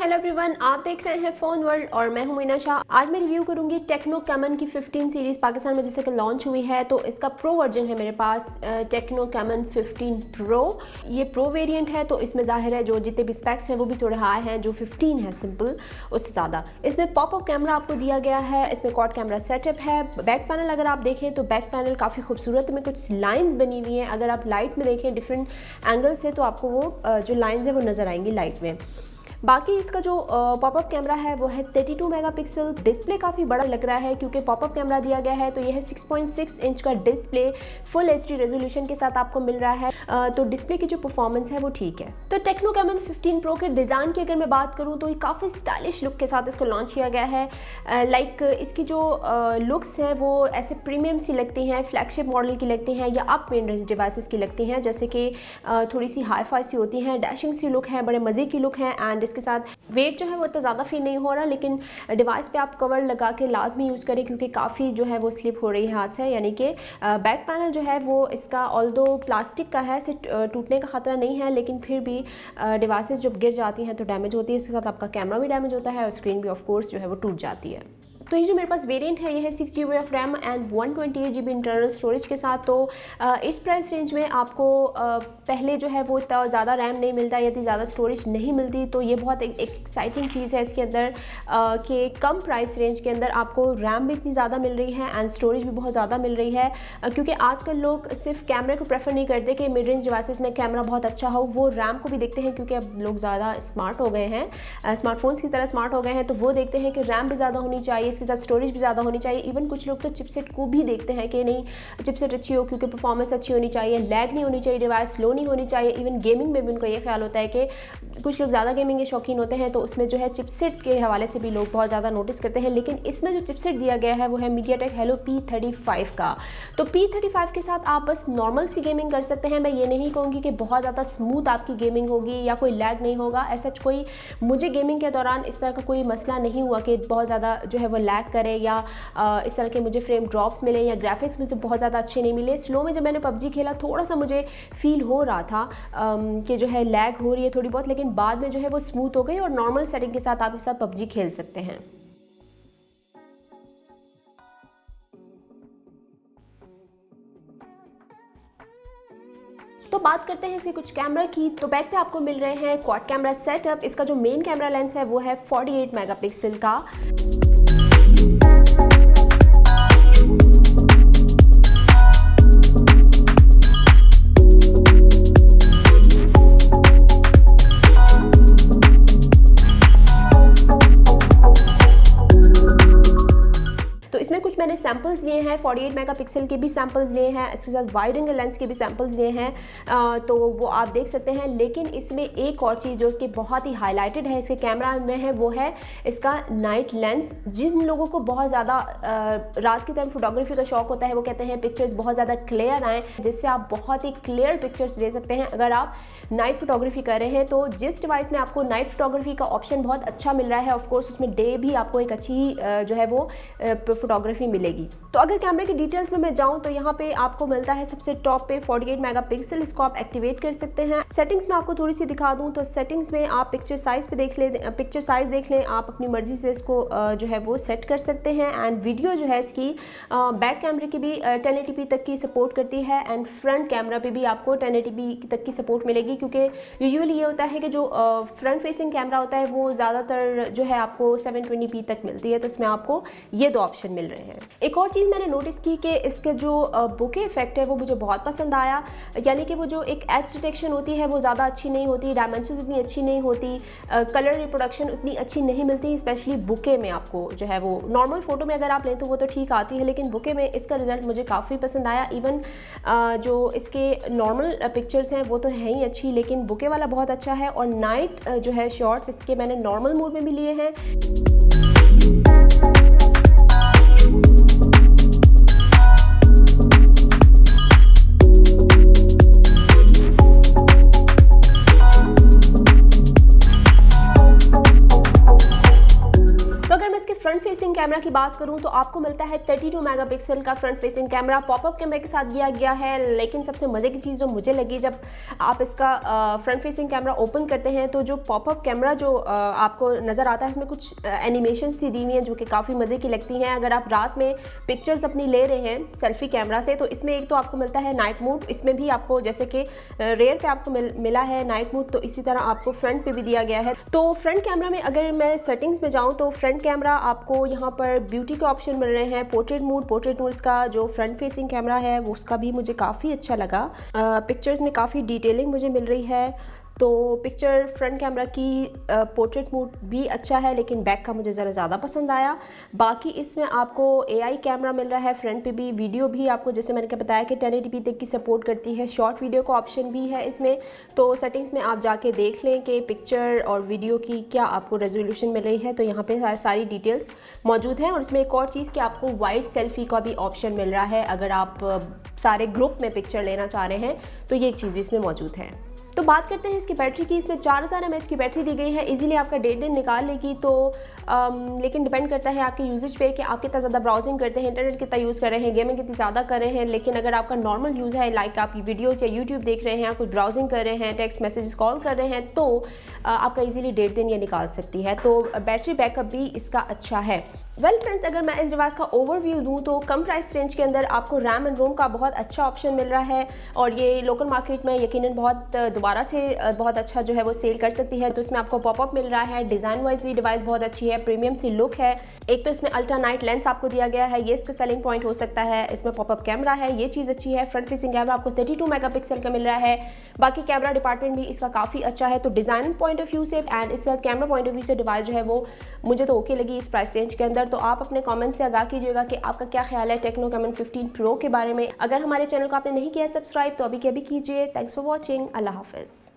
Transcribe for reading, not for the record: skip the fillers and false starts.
Hello everyone, आप देख रहे हैं फोन वर्ल्ड और मैं हूं मीना शाह। आज मैं रिव्यू करूंगी टेक्नो कैमन की 15 सीरीज पाकिस्तान में जैसे कि लॉन्च हुई है। तो इसका प्रो वर्जन है मेरे पास, टेक्नो कैमन 15 प्रो। ये प्रो वेरिएंट है तो इसमें जाहिर है जो जितने भी स्पेक्स हैं वो भी थोड़े हाई हैं। जो 15 है सिंपल उससे ज़्यादा। इसमें पॉपअप कैमरा आपको दिया गया है, इसमें क्वाड कैमरा सेटअप है। बैक पैनल अगर आप देखें तो बैक पैनल काफ़ी खूबसूरत में कुछ लाइन्स बनी हुई हैं। अगर आप लाइट में देखें डिफरेंट एंगल से तो आपको वो जो लाइन्स है वो नज़र आएंगी लाइट में। बाकी इसका जो पॉपअप कैमरा है वो है 32 मेगापिक्सल। डिस्प्ले काफ़ी बड़ा लग रहा है क्योंकि पॉपअप कैमरा दिया गया है। तो यह है 6.6 इंच का डिस्प्ले, फुल HD रेजोल्यूशन के साथ आपको मिल रहा है। तो डिस्प्ले की जो परफॉर्मेंस है वो ठीक है। तो टेक्नो कैमन 15 प्रो के डिज़ाइन की अगर मैं बात करूँ तो ये काफ़ी स्टाइलिश लुक के साथ इसको लॉन्च किया गया है। लाइक इसकी जो लुक्स हैं वो ऐसे प्रीमियम सी लगती हैं, फ्लैगशिप मॉडल की लगती हैं या अप मेन रेंज डिवाइसेस की लगती हैं, जैसे कि थोड़ी सी हाई फाई सी होती हैं, डैशिंग सी लुक है, बड़े मज़े की लुक है। एंड इसके साथ वेट जो है वो इतना ज़्यादा फील नहीं हो रहा, लेकिन डिवाइस पे आप कवर लगा के लाजमी यूज़ करें क्योंकि काफ़ी जो है वो स्लिप हो रही है हाथ से। यानी कि बैक पैनल जो है वो इसका ऑल्दो प्लास्टिक का है, इसे टूटने का ख़तरा नहीं है, लेकिन फिर भी डिवाइसेस जब गिर जाती हैं तो डैमेज होती है। इसके साथ आपका कैमरा भी डैमेज होता है और स्क्रीन भी ऑफ कोर्स जो है वो टूट जाती है। तो ये जो मेरे पास वेरिएंट है ये है 6 GB of RAM and 128 GB internal storage के साथ। तो इस प्राइस रेंज में आपको पहले जो है वो इतना ज़्यादा रैम नहीं मिलता, यदि ज़्यादा स्टोरेज नहीं मिलती। तो ये बहुत एक एक्साइटिंग चीज़ है इसके अंदर कि कम प्राइस रेंज के अंदर आपको रैम भी इतनी ज़्यादा मिल रही है एंड स्टोरेज भी बहुत ज़्यादा मिल रही है। क्योंकि आजकल लोग सिर्फ कैमरे को प्रेफर नहीं करते कि मिड रेंज डिवाइसेस में कैमरा बहुत अच्छा हो, वो रैम को भी देखते हैं क्योंकि अब लोग ज़्यादा स्मार्ट हो गए हैं, स्मार्टफोन्स की तरह स्मार्ट हो गए हैं। तो वो देखते हैं कि रैम भी ज़्यादा होनी चाहिए, इसके साथ स्टोरेज भी ज़्यादा होनी चाहिए। इवन कुछ लोग तो चिपसेट को भी देखते हैं कि नहीं चिपसेट अच्छी हो क्योंकि परफॉर्मेंस अच्छी होनी चाहिए, लैग नहीं होनी चाहिए, डिवाइस स्लो नहीं होनी चाहिए। इवन गेमिंग में भी उनको ये ख्याल होता है कि कुछ लोग ज़्यादा गेमिंग के शौकीन होते हैं तो उसमें जो है चिपसेट के हवाले से भी लोग बहुत ज़्यादा नोटिस करते हैं। लेकिन इसमें जो चिपसेट दिया गया है वो है मीडियाटेक हेलो P35 का। तो P35 के साथ आप बस नॉर्मल सी गेमिंग कर सकते हैं। मैं ये नहीं कहूँगी कि बहुत ज़्यादा स्मूथ आपकी गेमिंग होगी या कोई लैग नहीं होगा। ऐसा कोई मुझे गेमिंग के दौरान इस तरह का कोई मसला नहीं हुआ कि बहुत ज़्यादा जो है वो लैग करे या इस तरह के मुझे फ्रेम ड्रॉप्स मिले या ग्राफिक्स मुझे बहुत ज़्यादा अच्छे नहीं मिले। स्लो में जब मैंने PUBG खेला थोड़ा सा मुझे फील हो रहा था कि जो है लैग हो रही है थोड़ी बहुत, लेकिन बाद में जो है वो स्मूथ हो गई और नॉर्मल सेटिंग के साथ आप इस साथ PUBG खेल सकते हैं। तो बात करते हैं इसके कुछ कैमरा की। तो बैक पे आपको मिल रहे हैं क्वाड कैमरा सेटअप। इसका जो मेन कैमरा लेंस है वो है 48 मेगापिक्सल का। मैंने सैम्पल्स लिए हैं, 48 मेगापिक्सल के भी सैम्पल्स लिए हैं, इसके साथ वाइड एंगल लेंस के भी सैम्पल्स लिए हैं। तो वो आप देख सकते हैं। लेकिन इसमें एक और चीज़ जो इसकी बहुत ही हाईलाइटेड है इसके कैमरा में है वो है इसका नाइट लेंस। जिन लोगों को बहुत ज़्यादा रात की टाइम फोटोग्राफी का शौक होता है वो कहते हैं पिक्चर्स बहुत ज़्यादा क्लियर आएँ, जिससे आप बहुत ही क्लियर पिक्चर्स ले सकते हैं अगर आप नाइट फोटोग्राफी कर रहे हैं। तो जिस डिवाइस में आपको नाइट फोटोग्राफी का ऑप्शन बहुत अच्छा मिल रहा है, ऑफकोर्स उसमें डे भी आपको एक अच्छी जो है वो फोटोग्राफी मिलेगी। तो अगर कैमरे की डिटेल्स में मैं जाऊं तो यहाँ पे आपको मिलता है सबसे टॉप पे 48 मेगापिक्सल। इसको आप एक्टिवेट कर सकते हैं। सेटिंग्स में आपको थोड़ी सी दिखा दूं तो सेटिंग्स में आप पिक्चर साइज पे देख लें, पिक्चर साइज देख लें, आप अपनी मर्जी से इसको जो है वो सेट कर सकते हैं। एंड वीडियो जो है इसकी बैक कैमरे की भी 1080p तक की सपोर्ट करती है एंड फ्रंट कैमरा पे भी आपको 1080p तक की सपोर्ट मिलेगी, क्योंकि यूजुअली ये होता है कि जो फ्रंट फेसिंग कैमरा होता है वो ज़्यादातर जो है आपको 720p तक मिलती है। तो इसमें आपको ये दो ऑप्शन मिल रहे हैं। एक और चीज़ मैंने नोटिस की कि इसके जो बुके इफेक्ट है वो मुझे बहुत पसंद आया। यानी कि वो जो एक एज डिटेक्शन होती है वो ज़्यादा अच्छी नहीं होती, डायमेंशन इतनी अच्छी नहीं होती, कलर रिप्रोडक्शन उतनी अच्छी नहीं मिलती, स्पेशली बुके में। आपको जो है वो नॉर्मल फोटो में अगर आप लें तो वो तो ठीक आती है, लेकिन बुके में इसका रिजल्ट मुझे काफ़ी पसंद आया। इवन जो इसके नॉर्मल पिक्चर्स हैं वो तो है ही अच्छी, लेकिन बुके वाला बहुत अच्छा है। और नाइट जो है शॉट्स इसके मैंने नॉर्मल मोड में भी लिए हैं। फ्रंट फेसिंग कैमरा की बात करूं तो आपको मिलता है 32 मेगापिक्सल का फ्रंट फेसिंग कैमरा पॉपअप कैमरे के साथ दिया गया है। लेकिन सबसे मज़े की चीज़ जो मुझे लगी, जब आप इसका फ्रंट फेसिंग कैमरा ओपन करते हैं तो जो पॉपअप कैमरा जो आपको नज़र आता है उसमें कुछ एनिमेशन सी दी हुई हैं जो कि काफ़ी मज़े की लगती हैं। अगर आप रात में पिक्चर्स अपनी ले रहे हैं सेल्फी कैमरा से, तो इसमें एक तो आपको मिलता है नाइट मोड, इसमें भी आपको जैसे कि रेयर पे आपको मिला है नाइट मोड, तो इसी तरह आपको फ्रंट पे भी दिया गया है। तो फ्रंट कैमरा में अगर मैं सेटिंग्स में जाऊं तो फ्रंट कैमरा आपको यहाँ पर ब्यूटी के ऑप्शन मिल रहे हैं, पोर्ट्रेट मोड का जो फ्रंट फेसिंग कैमरा है वो उसका भी मुझे काफ़ी अच्छा लगा। पिक्चर्स में काफ़ी डिटेलिंग मुझे मिल रही है। तो पिक्चर फ्रंट कैमरा की पोर्ट्रेट मोड भी अच्छा है, लेकिन बैक का मुझे ज़रा ज़्यादा पसंद आया। बाकी इसमें आपको AI कैमरा मिल रहा है फ्रंट पे भी, वीडियो भी आपको जैसे मैंने क्या बताया कि 1080p तक की सपोर्ट करती है, शॉर्ट वीडियो का ऑप्शन भी है इसमें। तो सेटिंग्स में आप जाके देख लें कि पिक्चर और वीडियो की क्या आपको रेजोल्यूशन मिल रही है, तो यहाँ पे सारी डिटेल्स मौजूद हैं। और इसमें एक और चीज़ कि आपको वाइड सेल्फी का भी ऑप्शन मिल रहा है, अगर आप सारे ग्रुप में पिक्चर लेना चाह रहे हैं तो ये एक चीज़ भी इसमें मौजूद है। तो बात करते हैं इसकी बैटरी की। इसमें 4000 mAh की बैटरी दी गई है, इजीली आपका 1.5 दिन निकाल लेगी। तो लेकिन डिपेंड करता है आपके यूजेज पे कि आप कितना ज़्यादा ब्राउजिंग करते हैं, इंटरनेट कितना यूज़ कर रहे हैं, गेमिंग कितनी ज़्यादा कर रहे हैं। लेकिन अगर आपका नॉर्मल यूज़ है, लाइक आप वीडियोज़ या यूट्यूब देख रहे हैं, आप कुछ ब्राउजिंग कर रहे हैं, टेक्स्ट मैसेजेस कॉल कर रहे हैं, तो आपका ईजिली 1.5 दिन ये निकाल सकती है। तो बैटरी बैकअप भी इसका अच्छा है। वेल फ्रेंड्स, अगर मैं इस डिवाइस का ओवरव्यू दूं तो कम प्राइस रेंज के अंदर आपको रैम एंड रोम का बहुत अच्छा ऑप्शन मिल रहा है, और ये लोकल मार्केट में यकीनन बहुत दोबारा से बहुत अच्छा जो है वो सेल कर सकती है। तो इसमें आपको पॉपअप मिल रहा है, डिज़ाइन वाइज ये डिवाइस बहुत अच्छी है, प्रीमियम सी लुक है। एक तो इसमें अल्ट्रा नाइट लेंस आपको दिया गया है, ये इसका सेलिंग पॉइंट हो सकता है। इसमें पॉपअप कैमरा है, ये चीज़ अच्छी है। फ्रंट फेसिंग कैमरा आपको 32 मेगापिक्सल का मिल रहा है। बाकी कैमरा डिपार्टमेंट भी इसका काफ़ी अच्छा है। तो डिज़ाइन पॉइंट ऑफ व्यू से एंड इसके साथ कैमरा पॉइंट ऑफ व्यू से डिवाइस जो है वो मुझे तो ओके लगी इस प्राइस रेंज के अंदर। तो आप अपने कमेंट से आगाह कीजिएगा कि आपका क्या ख्याल है टेक्नो कैमन 15 प्रो के बारे में। अगर हमारे चैनल को आपने नहीं किया सब्सक्राइब तो अभी के अभी कीजिए। Thanks for watching. अल्लाह हाफिज़।